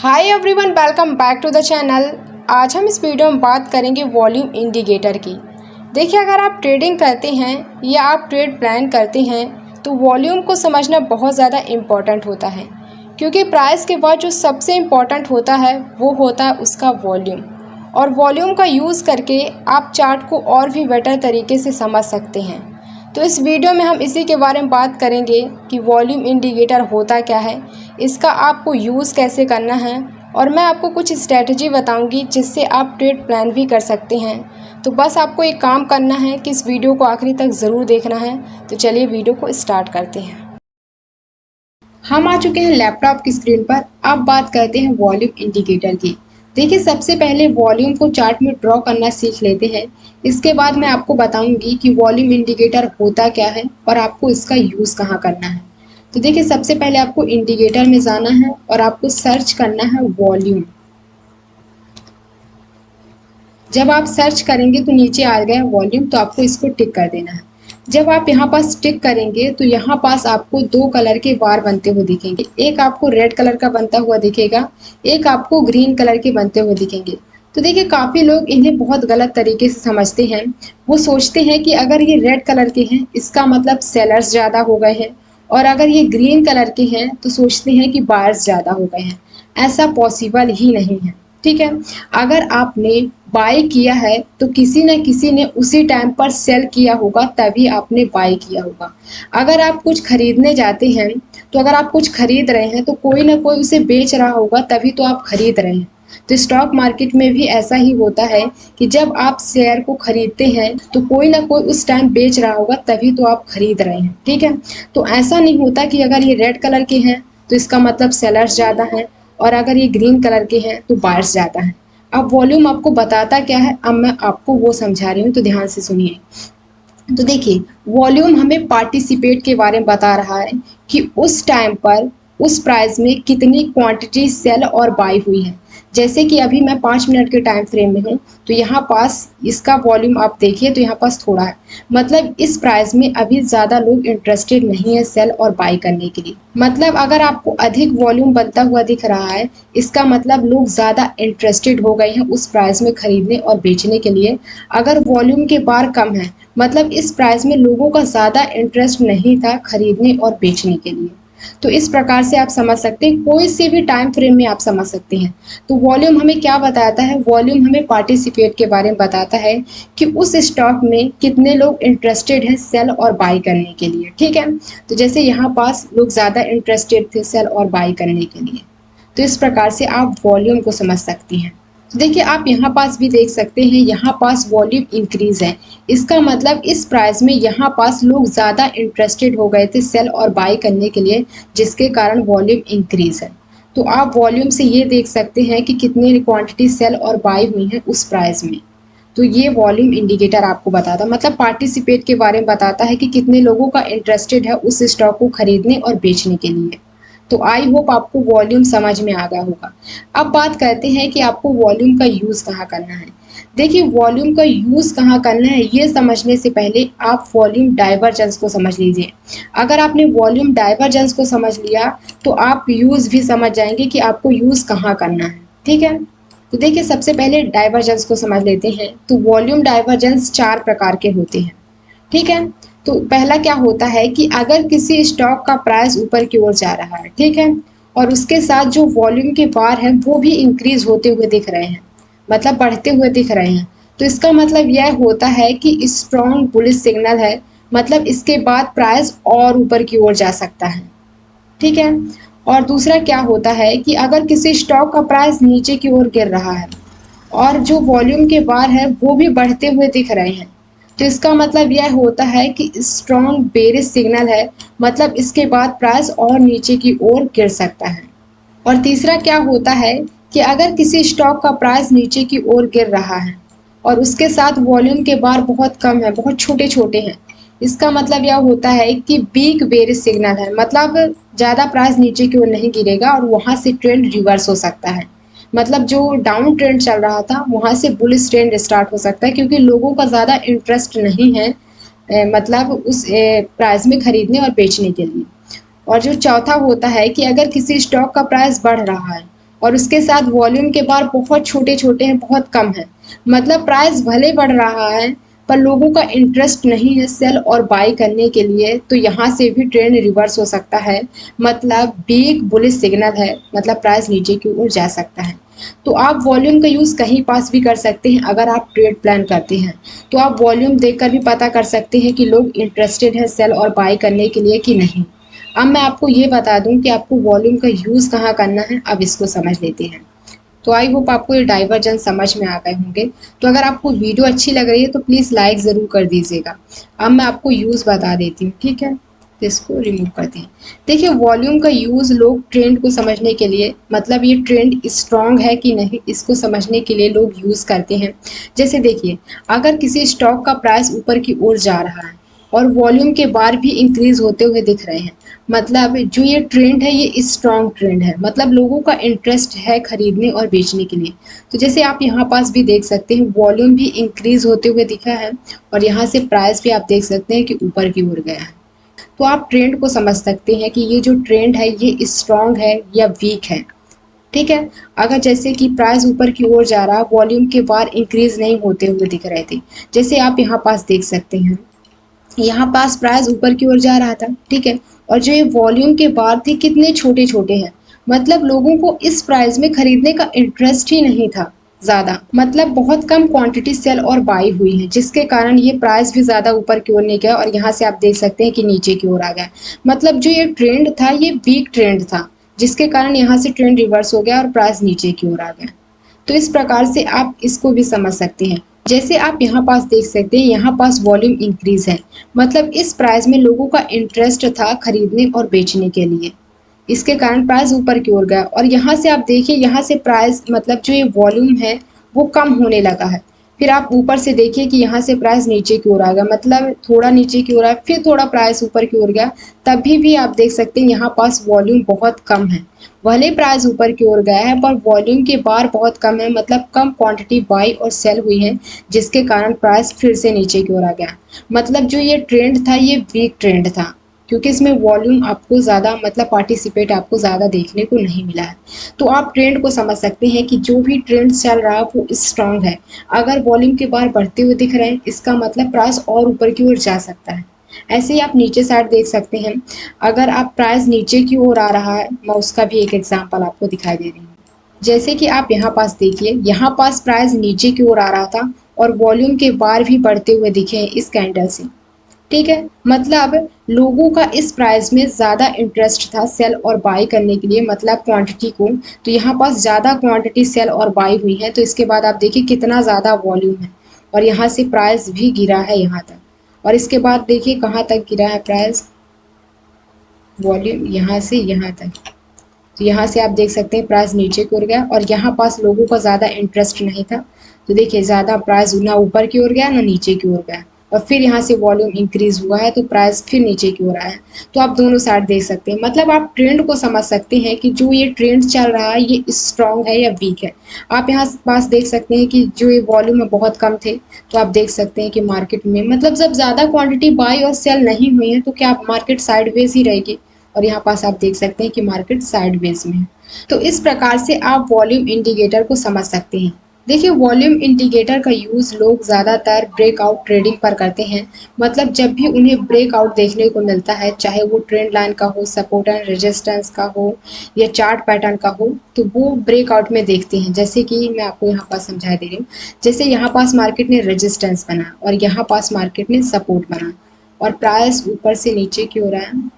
Hi everyone, welcome back to the channel. आज हम इस वीडियो में बात करेंगे वॉल्यूम इंडिकेटर की। देखिए, अगर आप ट्रेडिंग करते हैं या आप ट्रेड प्लान करते हैं तो वॉल्यूम को समझना बहुत ज़्यादा इम्पॉर्टेंट होता है, क्योंकि प्राइस के बाद जो सबसे इम्पॉर्टेंट होता है वो होता है उसका वॉल्यूम। और वॉल्यूम का यूज़ करके आप चार्ट को और भी बेटर तरीके से समझ सकते हैं। तो इस वीडियो में हम इसी के बारे में बात करेंगे कि वॉल्यूम इंडिकेटर होता क्या है, इसका आपको यूज़ कैसे करना है, और मैं आपको कुछ स्ट्रेटजी बताऊंगी जिससे आप ट्रेड प्लान भी कर सकते हैं। तो बस आपको एक काम करना है कि इस वीडियो को आखिरी तक ज़रूर देखना है। तो चलिए वीडियो को स्टार्ट करते हैं। हम आ चुके हैं लैपटॉप की स्क्रीन पर। अब बात करते हैं वॉल्यूम इंडिकेटर की। देखिए, सबसे पहले वॉल्यूम को चार्ट में ड्रॉ करना सीख लेते हैं। इसके बाद मैं आपको बताऊंगी कि वॉल्यूम इंडिकेटर होता क्या है और आपको इसका यूज़ कहाँ करना है। तो देखिए, सबसे पहले आपको इंडिकेटर में जाना है और आपको सर्च करना है वॉल्यूम। जब आप सर्च करेंगे तो नीचे आ गया वॉल्यूम, तो आपको इसको टिक कर देना है। जब आप यहाँ पास टिक करेंगे तो यहाँ पास आपको दो कलर के बार बनते हुए दिखेंगे। एक आपको रेड कलर का बनता हुआ दिखेगा, एक आपको ग्रीन कलर के बनते हुए दिखेंगे। तो देखिए, काफ़ी लोग इन्हें बहुत गलत तरीके से समझते हैं। वो सोचते हैं कि अगर ये रेड कलर के हैं इसका मतलब सेलर्स ज़्यादा हो गए हैं, और अगर ये ग्रीन कलर के हैं तो सोचते हैं कि बायर्स ज़्यादा हो गए हैं। ऐसा पॉसिबल ही नहीं है, ठीक है। अगर आपने बाय किया है तो किसी न किसी ने उसी टाइम पर सेल किया होगा, तभी आपने बाय किया होगा। अगर आप कुछ खरीदने जाते हैं तो अगर आप कुछ खरीद रहे हैं तो कोई ना कोई उसे बेच रहा होगा, तभी तो आप खरीद रहे हैं। तो स्टॉक मार्केट में भी ऐसा ही होता है कि जब आप शेयर को खरीदते हैं तो कोई ना कोई उस टाइम बेच रहा होगा, तभी तो आप खरीद रहे हैं, ठीक है। तो ऐसा नहीं होता कि अगर ये रेड कलर के हैं तो इसका मतलब सेलर्स ज़्यादा हैं, और अगर ये ग्रीन कलर के हैं तो बायर्स ज़्यादा हैं। अब वॉल्यूम आपको बताता क्या है, अब मैं आपको वो समझा रही हूँ, तो ध्यान से सुनिए। तो देखिए, वॉल्यूम हमें पार्टिसिपेट के बारे में बता रहा है कि उस टाइम पर उस प्राइस में कितनी क्वांटिटी सेल और बाय हुई है। जैसे कि अभी मैं 5 मिनट के टाइम फ्रेम में हूँ, तो यहाँ पास इसका वॉल्यूम आप देखिए तो यहाँ पास थोड़ा है। मतलब इस प्राइस में अभी ज़्यादा लोग इंटरेस्टेड नहीं है सेल और बाय करने के लिए। मतलब अगर आपको अधिक वॉल्यूम बनता हुआ दिख रहा है, इसका मतलब लोग ज़्यादा इंटरेस्टेड हो गए हैं उस प्राइस में खरीदने और बेचने के लिए। अगर वॉल्यूम के बार कम है, मतलब इस प्राइस में लोगों का ज़्यादा इंटरेस्ट नहीं था खरीदने और बेचने के लिए। तो इस प्रकार से आप समझ सकते हैं, कोई से भी टाइम फ्रेम में आप समझ सकते हैं। तो वॉल्यूम हमें क्या बताता है? वॉल्यूम हमें पार्टिसिपेट के बारे में बताता है कि उस स्टॉक में कितने लोग इंटरेस्टेड हैं सेल और बाय करने के लिए, ठीक है। तो जैसे यहाँ पास लोग ज़्यादा इंटरेस्टेड थे सेल और बाय करने के लिए। तो इस प्रकार से आप वॉल्यूम को समझ सकती हैं। तो देखिए, आप यहाँ पास भी देख सकते हैं, यहाँ पास वॉल्यूम इंक्रीज है। इसका मतलब इस प्राइस में यहाँ पास लोग ज़्यादा इंटरेस्टेड हो गए थे सेल और बाय करने के लिए, जिसके कारण वॉल्यूम इंक्रीज है। तो आप वॉल्यूम से ये देख सकते हैं कि कितनी क्वांटिटी सेल और बाय हुई है उस प्राइस में। तो ये वॉल्यूम इंडिकेटर आपको बताता, मतलब पार्टिसिपेट के बारे में बताता है कि कितने लोगों का इंटरेस्टेड है उस स्टॉक को खरीदने और बेचने के लिए। तो आई होप आपको वॉल्यूम समझ में आ गया होगा। अब बात करते हैं कि आपको वॉल्यूम का यूज़ कहाँ करना है। देखिए, वॉल्यूम का यूज़ कहाँ करना है ये समझने से पहले आप वॉल्यूम डाइवर्जेंस को समझ लीजिए। अगर आपने वॉल्यूम डाइवर्जेंस को समझ लिया तो आप यूज़ भी समझ जाएंगे कि आपको यूज़ कहाँ करना है, ठीक है। तो देखिए, सबसे पहले डाइवर्जेंस को समझ लेते हैं। तो वॉल्यूम डाइवर्जेंस 4 प्रकार के होते हैं, ठीक है। तो पहला क्या होता है कि अगर किसी स्टॉक का प्राइस ऊपर की ओर जा रहा है, ठीक है, और उसके साथ जो वॉल्यूम के बार हैं वो भी इंक्रीज होते हुए दिख रहे हैं, मतलब बढ़ते हुए दिख रहे हैं, तो इसका मतलब यह होता है कि स्ट्रॉन्ग बुलिश सिग्नल है। मतलब इसके बाद प्राइस और ऊपर की ओर जा सकता है, ठीक है। और दूसरा क्या होता है कि अगर किसी स्टॉक का प्राइस नीचे की ओर गिर रहा है और जो वॉल्यूम के बार है वो भी बढ़ते हुए दिख रहे हैं, तो इसका मतलब यह होता है कि स्ट्रॉन्ग बेरिश सिग्नल है। मतलब इसके बाद प्राइस और नीचे की ओर गिर सकता है। और तीसरा क्या होता है कि अगर किसी स्टॉक का प्राइस नीचे की ओर गिर रहा है और उसके साथ वॉल्यूम के बार बहुत कम है, बहुत छोटे छोटे हैं, इसका मतलब यह होता है कि वीक बेरिश सिग्नल है। मतलब ज़्यादा प्राइस नीचे की ओर नहीं गिरेगा और वहाँ से ट्रेंड रिवर्स हो सकता है। मतलब जो डाउन ट्रेंड चल रहा था वहाँ से बुलिश ट्रेंड स्टार्ट हो सकता है, क्योंकि लोगों का ज़्यादा इंटरेस्ट नहीं है मतलब उस प्राइस में खरीदने और बेचने के लिए। और जो चौथा होता है कि अगर किसी स्टॉक का प्राइस बढ़ रहा है और उसके साथ वॉल्यूम के बार बहुत छोटे-छोटे हैं, बहुत कम है। मतलब प्राइस भले बढ़ रहा है, पर लोगों का इंटरेस्ट नहीं है सेल और बाय करने के लिए, तो यहाँ से भी ट्रेंड रिवर्स हो सकता है। मतलब बिग बुलिश सिग्नल है, मतलब प्राइस नीचे की ओर जा सकता है। तो आप वॉल्यूम का यूज़ कहीं पास भी कर सकते हैं अगर आप ट्रेड प्लान करते हैं। तो आप वॉल्यूम देखकर भी पता कर सकते हैं कि लोग इंटरेस्टेड हैं सेल और बाय करने के लिए कि नहीं। अब मैं आपको ये बता दूं कि आपको वॉल्यूम का यूज़ कहाँ करना है, अब इसको समझ लेते हैं। तो आई होप आपको ये डाइवर्जन समझ में आ गए होंगे। तो अगर आपको वीडियो अच्छी लग रही है तो प्लीज़ लाइक ज़रूर कर दीजिएगा। अब मैं आपको यूज़ बता देती हूँ, ठीक है? तो इसको रिमूव करते हैं। देखिए वॉल्यूम का यूज़ लोग ट्रेंड को समझने के लिए, मतलब ये ट्रेंड स्ट्रॉन्ग है कि नहीं इसको समझने के लिए लोग यूज़ करते हैं। जैसे देखिए, अगर किसी स्टॉक का प्राइस ऊपर की ओर जा रहा है और वॉल्यूम के बार भी इंक्रीज होते हुए दिख रहे हैं, मतलब जो ये ट्रेंड है ये स्ट्रॉन्ग ट्रेंड है, मतलब लोगों का इंटरेस्ट है खरीदने और बेचने के लिए। तो जैसे आप यहाँ पास भी देख सकते हैं वॉल्यूम भी इंक्रीज होते हुए दिखा है और यहाँ से प्राइस भी आप देख सकते हैं कि ऊपर की ओर गया है। तो आप ट्रेंड को समझ सकते हैं कि ये जो ट्रेंड है ये स्ट्रॉन्ग है या वीक है। ठीक है, अगर जैसे कि प्राइस ऊपर की ओर जा रहा, वॉल्यूम के बार इंक्रीज नहीं होते हुए दिख रहे थे, जैसे आप यहाँ पास देख सकते हैं यहाँ पास प्राइस ऊपर की ओर जा रहा था, ठीक है, और जो ये वॉल्यूम के बार थे कितने छोटे छोटे हैं, मतलब लोगों को इस प्राइस में खरीदने का इंटरेस्ट ही नहीं था ज़्यादा, मतलब बहुत कम क्वांटिटी सेल और बाई हुई है जिसके कारण ये प्राइस भी ज़्यादा ऊपर की ओर नहीं गया और यहाँ से आप देख सकते हैं कि नीचे की ओर आ गया। मतलब जो ये ट्रेंड था ये वीक ट्रेंड था जिसके कारण यहाँ से ट्रेंड रिवर्स हो गया और प्राइस नीचे की ओर आ गया। तो इस प्रकार से आप इसको भी समझ सकते हैं। जैसे आप यहाँ पास देख सकते हैं यहाँ पास वॉल्यूम इंक्रीज है, मतलब इस प्राइस में लोगों का इंटरेस्ट था खरीदने और बेचने के लिए, इसके कारण प्राइस ऊपर की ओर गया और यहाँ से आप देखिए यहाँ से प्राइस मतलब जो ये वॉल्यूम है वो कम होने लगा है। फिर आप ऊपर से देखिए कि यहाँ से प्राइस नीचे की ओर आ गया, मतलब थोड़ा नीचे की ओर आया फिर थोड़ा प्राइस ऊपर की ओर गया, तभी भी आप देख सकते हैं यहाँ पास वॉल्यूम बहुत कम है। भले प्राइस ऊपर की ओर गया है पर वॉल्यूम के बार बहुत कम है, मतलब कम क्वांटिटी बाई और सेल हुई है जिसके कारण प्राइस फिर से नीचे की ओर आ गया। मतलब जो ये ट्रेंड था ये वीक ट्रेंड था क्योंकि इसमें वॉल्यूम आपको ज़्यादा मतलब पार्टिसिपेट आपको ज़्यादा देखने को नहीं मिला है। तो आप ट्रेंड को समझ सकते हैं कि जो भी ट्रेंड चल रहा है वो स्ट्रॉन्ग है। अगर वॉल्यूम के बार बढ़ते हुए दिख रहे हैं इसका मतलब प्राइस और ऊपर की ओर जा सकता है। ऐसे ही आप नीचे साइड देख सकते हैं, अगर आप प्राइस नीचे की ओर आ रहा है, मैं उसका भी एक एग्जांपल आपको दिखाई दे रही हूँ। जैसे कि आप यहाँ पास देखिए यहाँ पास प्राइस नीचे की ओर आ रहा था और वॉल्यूम के बार भी बढ़ते हुए दिखे हैं इस कैंडल से, ठीक है, मतलब लोगों का इस प्राइस में ज़्यादा इंटरेस्ट था सेल और बाई करने के लिए, मतलब क्वांटिटी को, तो यहाँ पास ज़्यादा क्वांटिटी सेल और बाई हुई है। तो इसके बाद आप देखिए कितना ज़्यादा वॉल्यूम है और यहाँ से प्राइस भी गिरा है यहाँ तक और इसके बाद देखिए कहाँ तक गिरा है प्राइस, वॉल्यूम यहाँ से यहाँ तक। तो यहाँ से आप देख सकते हैं प्राइस नीचे की ओर गया और यहाँ पास लोगों का ज़्यादा इंटरेस्ट नहीं था, तो देखिए ज़्यादा प्राइस ना ऊपर की ओर गया ना नीचे की ओर गया और फिर यहाँ से वॉल्यूम इंक्रीज हुआ है तो प्राइस फिर नीचे की ओर आया है। तो आप दोनों साइड देख सकते हैं, मतलब आप ट्रेंड को समझ सकते हैं कि जो ये ट्रेंड चल रहा है ये स्ट्रॉन्ग है या वीक है। आप यहाँ पास देख सकते हैं कि जो ये वॉल्यूम है बहुत कम थे, तो आप देख सकते हैं कि मार्केट में मतलब जब ज़्यादा क्वांटिटी बाई और सेल नहीं हुई है तो क्या मार्केट साइडवेज ही रहेगी और यहाँ पास आप देख सकते हैं कि मार्केट साइडवेज में है। तो इस प्रकार से आप वॉल्यूम इंडिकेटर को समझ सकते हैं। देखिए वॉल्यूम इंडिकेटर का यूज़ लोग ज़्यादातर ब्रेकआउट ट्रेडिंग पर करते हैं, मतलब जब भी उन्हें ब्रेकआउट देखने को मिलता है चाहे वो ट्रेंड लाइन का हो, सपोर्ट एंड रेजिस्टेंस का हो या चार्ट पैटर्न का हो, तो वो ब्रेकआउट में देखते हैं। जैसे कि मैं आपको यहाँ पास समझा दे रही हूँ, जैसे यहाँ पास मार्केट ने रेजिस्टेंस बना और यहाँ पास मार्केट ने सपोर्ट बना और प्राइस ऊपर से नीचे की ओर आया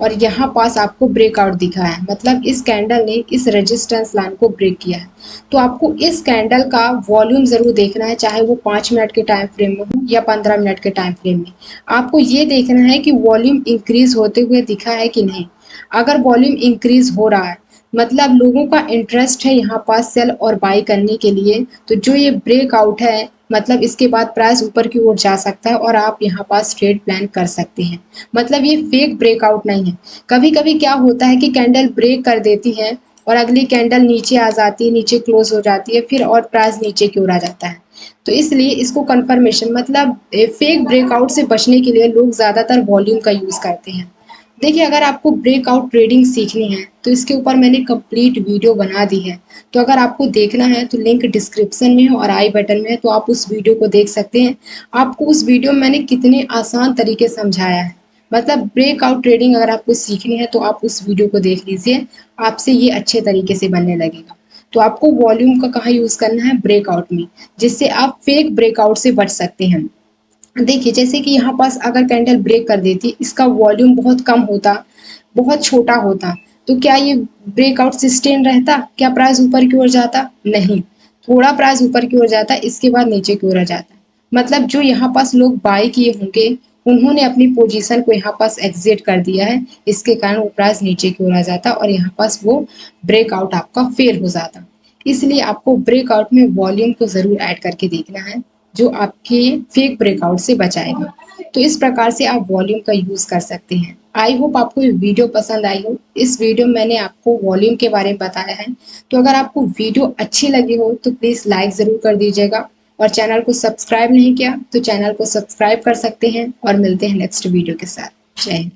और यहाँ पास आपको ब्रेकआउट दिखा है, मतलब इस कैंडल ने इस रेजिस्टेंस लाइन को ब्रेक किया है। तो आपको इस कैंडल का वॉल्यूम ज़रूर देखना है, चाहे वो 5 मिनट के टाइम फ्रेम में हो या 15 मिनट के टाइम फ्रेम में। आपको ये देखना है कि वॉल्यूम इंक्रीज होते हुए दिखा है कि नहीं। अगर वॉल्यूम इंक्रीज हो रहा है मतलब लोगों का इंटरेस्ट है यहाँ पास सेल और बाई करने के लिए, तो जो ये ब्रेकआउट है मतलब इसके बाद प्राइस ऊपर की ओर जा सकता है और आप यहाँ पास ट्रेड प्लान कर सकते हैं। मतलब ये फेक ब्रेकआउट नहीं है। कभी कभी क्या होता है कि कैंडल ब्रेक कर देती है और अगली कैंडल नीचे आ जाती है, नीचे क्लोज हो जाती है, फिर और प्राइस नीचे की ओर आ जाता है। तो इसलिए इसको कंफर्मेशन मतलब फेक ब्रेकआउट से बचने के लिए लोग ज़्यादातर वॉल्यूम का यूज़ करते हैं। देखिए, अगर आपको ब्रेकआउट ट्रेडिंग सीखनी है तो इसके ऊपर मैंने कंप्लीट वीडियो बना दी है। तो अगर आपको देखना है तो लिंक डिस्क्रिप्शन में है और आई बटन में है, तो आप उस वीडियो को देख सकते हैं। आपको उस वीडियो में मैंने कितने आसान तरीके से समझाया है। मतलब ब्रेकआउट ट्रेडिंग अगर आपको सीखनी है तो आप उस वीडियो को देख लीजिए, आपसे ये अच्छे तरीके से बनने लगेगा। तो आपको वॉल्यूम का कहाँ यूज़ करना है, ब्रेकआउट में, जिससे आप फेक ब्रेकआउट से बच सकते हैं। देखिए, जैसे कि यहाँ पास अगर कैंडल ब्रेक कर देती, इसका वॉल्यूम बहुत कम होता, बहुत छोटा होता, तो क्या ये ब्रेकआउट सस्टेन रहता? क्या प्राइस ऊपर की ओर जाता? नहीं, थोड़ा प्राइस ऊपर की ओर जाता, इसके बाद नीचे की ओर आ जाता। मतलब जो यहाँ पास लोग बाय किए होंगे, उन्होंने अपनी पोजीशन को यहाँ पास एग्जिट कर दिया है, इसके कारण वो प्राइस नीचे की ओर आ जाता और यहाँ पास वो ब्रेकआउट आपका फेल हो जाता। इसलिए आपको ब्रेकआउट में वॉल्यूम को ज़रूर ऐड करके देखना है, जो आपके फेक ब्रेकआउट से बचाएगा। तो इस प्रकार से आप वॉल्यूम का यूज़ कर सकते हैं। आई होप आपको ये वीडियो पसंद आई हो। इस वीडियो में मैंने आपको वॉल्यूम के बारे में बताया है। तो अगर आपको वीडियो अच्छी लगी हो तो प्लीज़ लाइक ज़रूर कर दीजिएगा, और चैनल को सब्सक्राइब नहीं किया तो चैनल को सब्सक्राइब कर सकते हैं, और मिलते हैं नेक्स्ट वीडियो के साथ। जय हिंद।